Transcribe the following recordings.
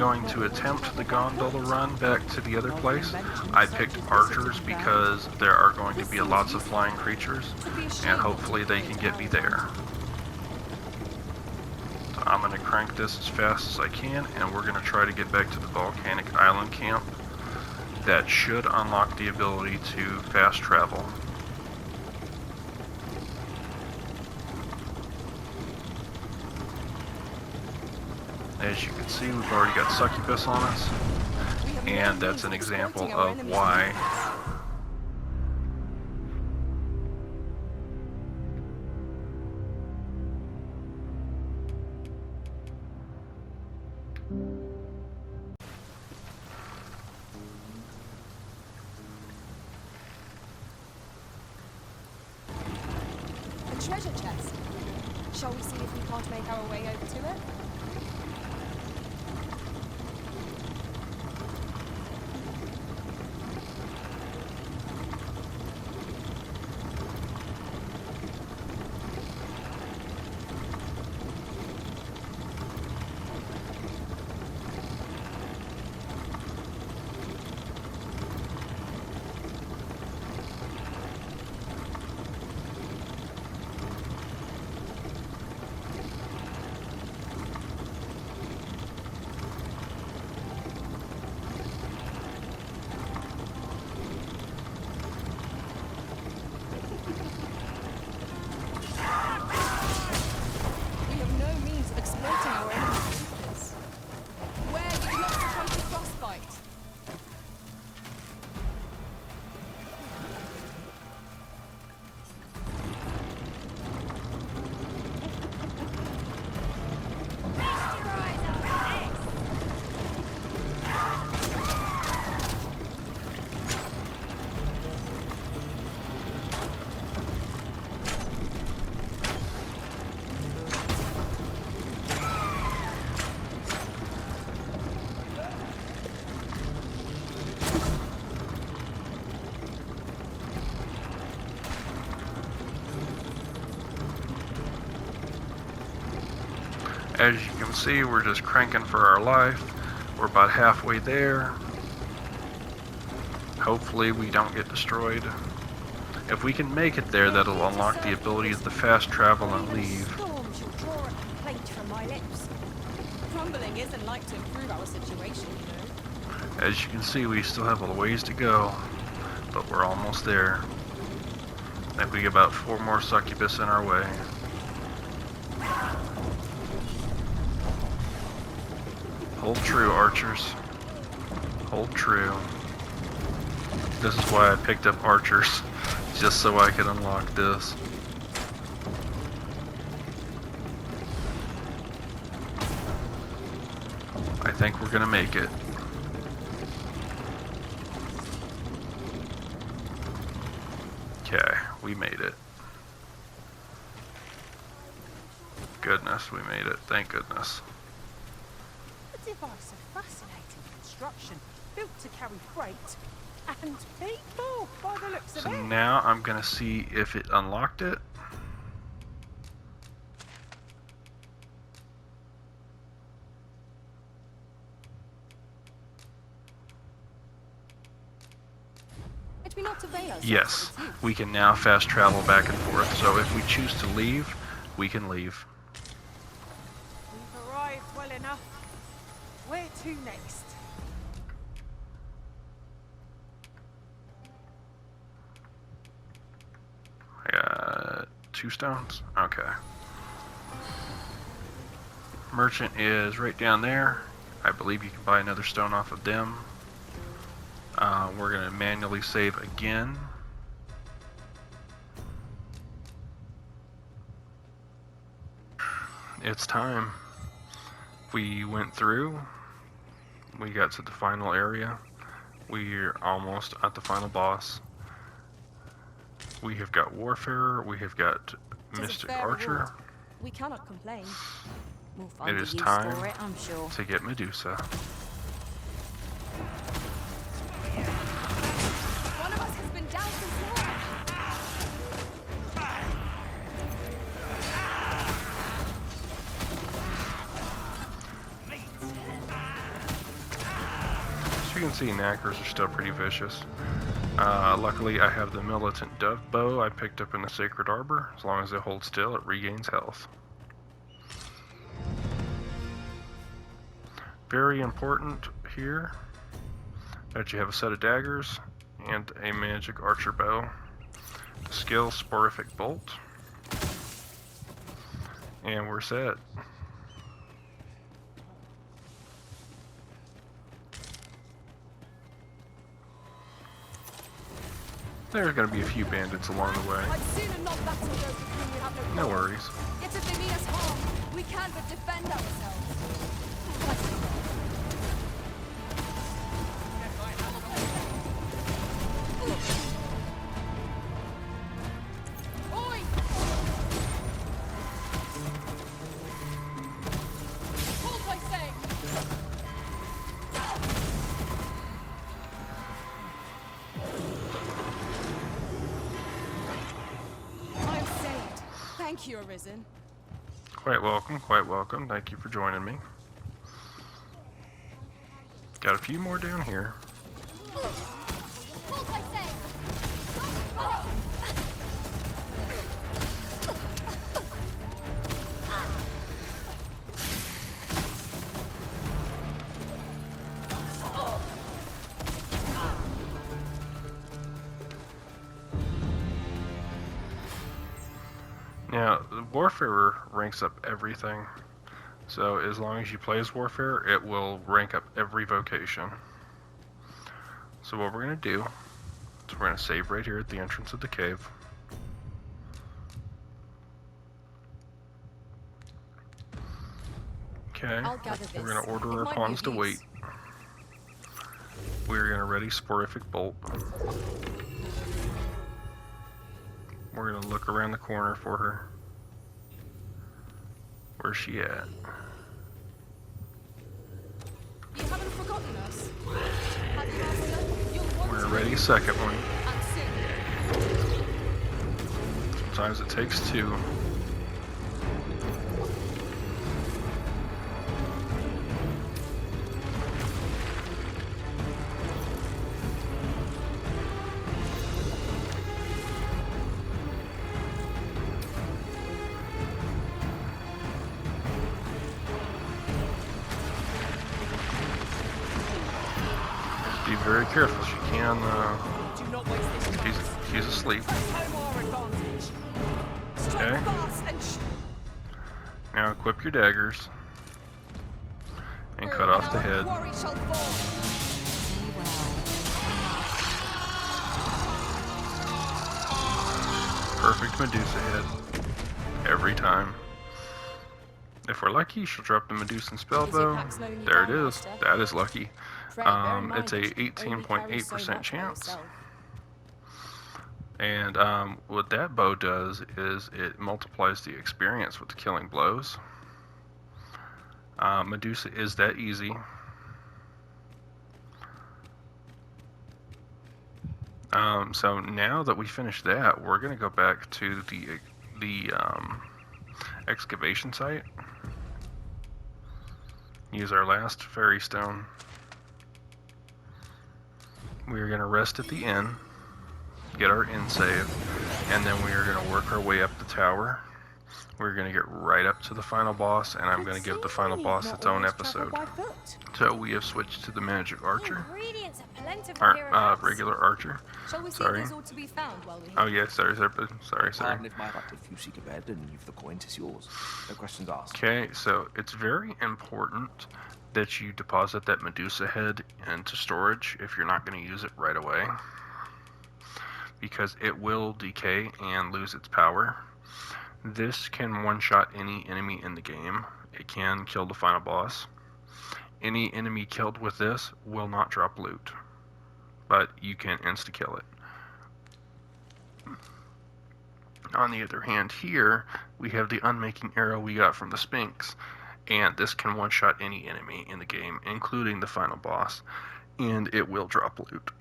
going to attempt the gondola run back to the other place. I picked archers because there are going to be lots of flying creatures, and hopefully they can get me there. So I'm going to crank this as fast as I can, and we're going to try to get back to the volcanic island camp. That should unlock the ability to fast travel. As you can see, we've already got succubus on us, and that's an example of why a treasure chest. Shall we see if we can't make our way over to it? as you can see, we're just cranking for our life. We're about halfway there. Hopefully we don't get destroyed. If we can make it there, that'll unlock the ability to fast travel and leave. Crumbling isn't like to improve our situation, you know. As you can see, we still have a ways to go, but we're almost there. I think we get about 4 more succubus in our way. Hold true, archers. Hold true. This is why I picked up archers, just so I could unlock this. I think we're gonna make it. Okay, we made it. Goodness, we made it. Thank goodness. The device of fascinating construction, built to carry freight and people, by the looks of So it. now I'm gonna see if it unlocked it. Yes, we can now fast travel back and forth. So if we choose to leave, we can leave. We've arrived well enough. Where to next? I got 2 stones. Okay. Merchant is right down there. I believe you can buy another stone off of them. We're going to manually save again. It's time. We went through. We got to the final area. We're almost at the final boss. We have got Warfarer. We have got Mystic Archer. Reward. We cannot complain. We'll find It is a use time for it, I'm sure. to get Medusa. One of us has been down before. you can see, knackers are still pretty vicious. Luckily, I have the militant dove bow I picked up in the sacred arbor. As long as it holds still, it regains health. Very important here that you have a set of daggers and a magic archer bow. Skill Sporific Bolt. And we're set. There's going to be a few bandits along the way. I'd sooner not battle those with whom you have no No quarrel. worries. Yet if they mean us harm, we can but defend ourselves. Oi! Hold, I say! I am saved. Thank you, Arisen. Quite welcome, quite welcome. Thank you for joining me. Got a few more down here. Hold, I say! Now, the Warfare ranks up everything. So as long as you play as Warfare, it will rank up every vocation. So what we're going to do is we're going to save right here at the entrance of the cave. Okay, I'll gather we're this. going to order It our might be pawns of to wait. use. We're going to ready Sporific Bolt. We're going to look around the corner for her. Where's she at? You haven't forgotten us. Have you, Master? You'll want We're to ready leave. second one. And soon. Sometimes it takes two. Be very careful. She can. Do not waste this chance. She's asleep. Press home our advantage. Strike Okay. fast and Now equip your daggers and cut off the our head. quarry shall fall. Perfect Medusa head every time. If we're lucky, she'll drop the Medusan spell Is it bow. perhaps slowing you There it down, is. Master? That is lucky. Pray, bear in mind It's a that you can only carry so 18.8% much by chance. yourself. And what that bow does is it multiplies the experience with the killing blows. Medusa is that easy. So now that we finished that, we're going to go back to the excavation site. Use our last fairy stone. We are going to rest at the inn, get our inn save, and then we are going to work our way up the tower. We're going to get right up to the final boss, and I'm going to give the final boss its own episode. So we have switched to the magic archer, Ingredients are plentiful or here at house. regular archer. Shall we see sorry. if there's ought to be found while we're here? Oh yeah, sorry. Pardon if my luck with you seek a bed and you've the coin, 'tis yours. No questions asked. Okay, so it's very important that you deposit that Medusa head into storage if you're not going to use it right away, because it will decay and lose its power. This can one-shot any enemy in the game. It can kill the final boss. Any enemy killed with this will not drop loot, but you can insta-kill it. On the other hand, here we have the unmaking arrow we got from the Sphinx, and this can one-shot any enemy in the game, including the final boss, and it will drop loot.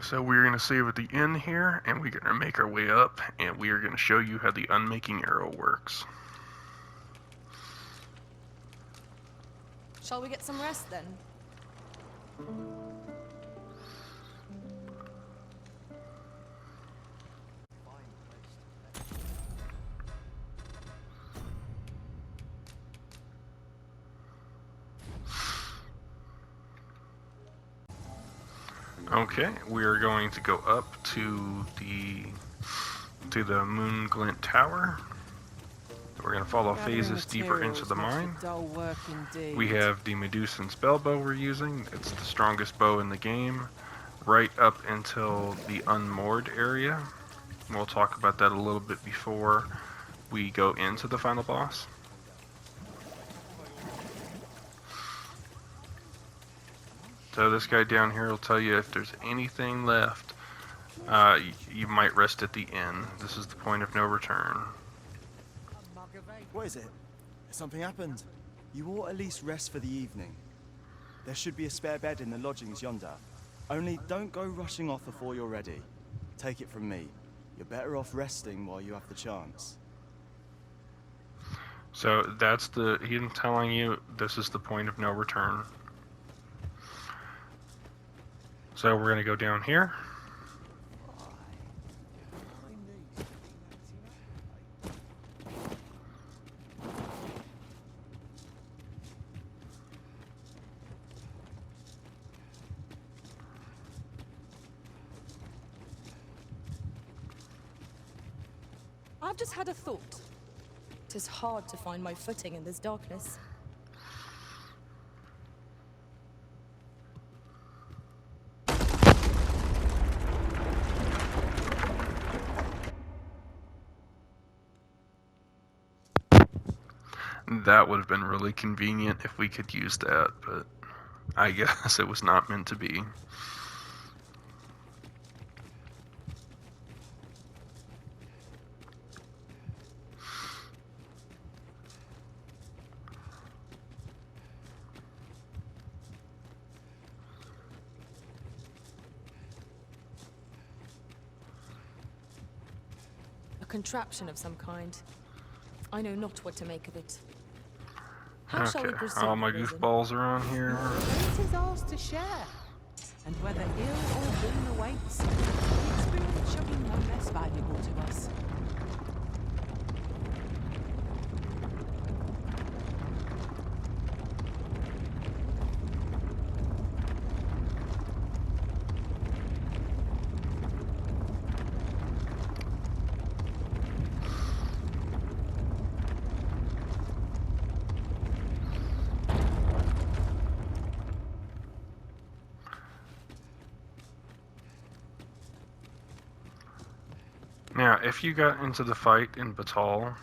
So we're going to save at the end here, and we're going to make our way up, and we are going to show you how the unmaking arrow works. Shall we get some rest then? Okay, we are going to go up to the Moonglint Tower. We're going to follow phases deeper into the mine. We have the Medusan spell bow we're using. It's the strongest bow in the game, right up until the unmoored area. We'll talk about that a little bit before we go into the final boss. So this guy down here will tell you if there's anything left. You might rest at the inn. This is the point of no return. What is it? Has something happened? You ought at least rest for the evening. There should be a spare bed in the lodgings yonder. Only don't go rushing off before you're ready. Take it from me. You're better off resting while you have the chance. So that's him telling you this is the point of no return. So we're going to go down here. I've just had a thought. 'Tis hard to find my footing in this darkness. That would have been really convenient if we could use that, but I guess it was not meant to be. A contraption of some kind. I know not what to make of it. How shall we Okay, proceed, all my Risen? goofballs are on here. It is ours to share. And whether ill or boon awaits, the experience shall be no less valuable to us. Now, if you got into the fight in Batal,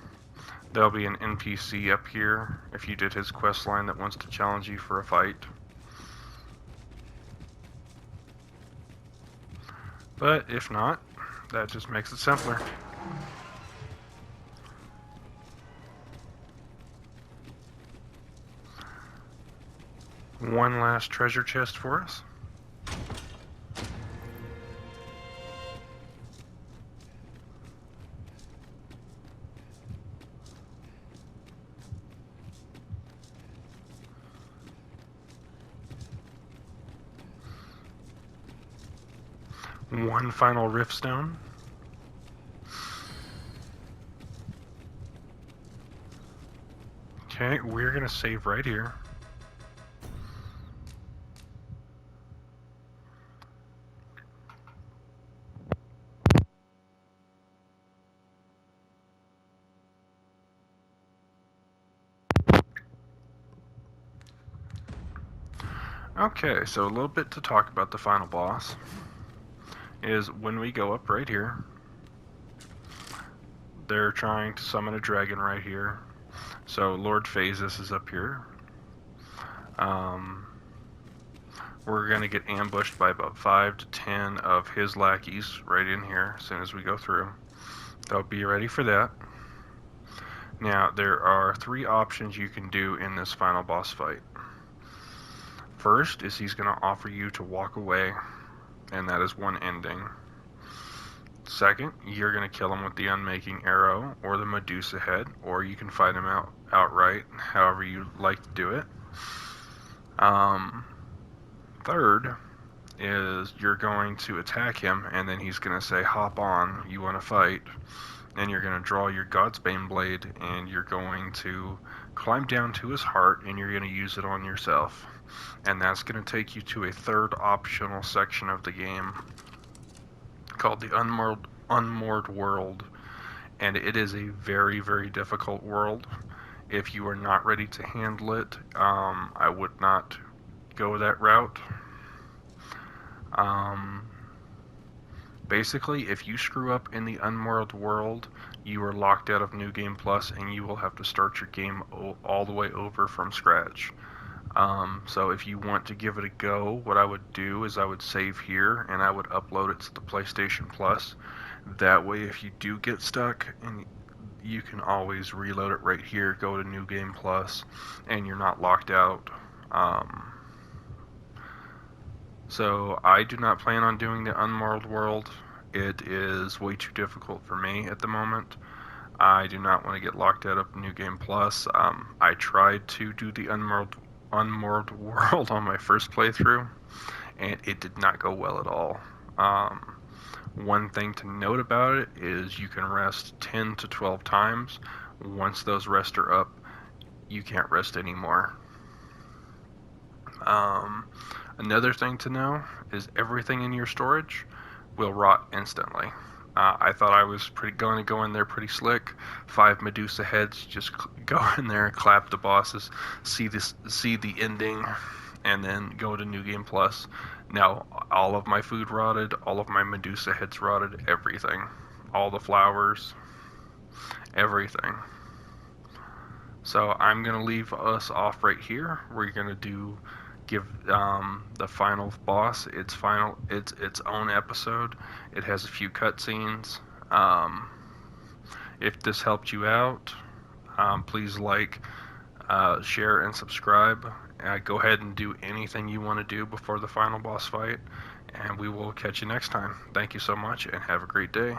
there'll be an NPC up here if you did his quest line that wants to challenge you for a fight. But if not, that just makes it simpler. One last treasure chest for us. One final rift stone. Okay, we're gonna save right here. Okay, so a little bit to talk about the final boss is when we go up right here, they're trying to summon a dragon right here. So Lord Phasis is up here. We're going to get ambushed by about 5 to 10 of his lackeys right in here as soon as we go through. They'll be ready for that. Now, there are 3 options you can do in this final boss fight. First is he's going to offer you to walk away, and that is one ending. Second, you're going to kill him with the Unmaking Arrow or the Medusa head, or you can fight him outright, however you like to do it. third is you're going to attack him, and then he's going to say, hop on, you want to fight. And you're going to draw your Godsbane blade, and you're going to climb down to his heart, and you're going to use it on yourself. And that's going to take you to a third optional section of the game called the Unmoored World. And it is a very, very difficult world. If you are not ready to handle it, I would not go that route. Basically, if you screw up in the Unmoored World, you are locked out of New Game Plus, and you will have to start your game all the way over from scratch. So if you want to give it a go, what I would do is I would save here, and I would upload it to the PlayStation Plus. That way, if you do get stuck, and you can always reload it right here, go to New Game Plus, and you're not locked out. So I do not plan on doing the Unmoored World. It is way too difficult for me at the moment. I do not want to get locked out of New Game Plus. I tried to do the Unmoored World on my first playthrough, and it did not go well at all. One thing to note about it is you can rest 10 to 12 times. Once those rests are up, you can't rest anymore. Another thing to know is everything in your storage will rot instantly. I thought I was going to go in there pretty slick. 5 Medusa heads, just go in there, clap the bosses, see the ending, and then go to New Game Plus. Now, all of my food rotted, all of my Medusa heads rotted, everything. All the flowers, everything. So I'm going to leave us off right here. We're going to give the final boss its own episode. It has a few cutscenes. If this helped you out, please like, share, and subscribe. Go ahead and do anything you want to do before the final boss fight, and we will catch you next time. Thank you so much, and have a great day.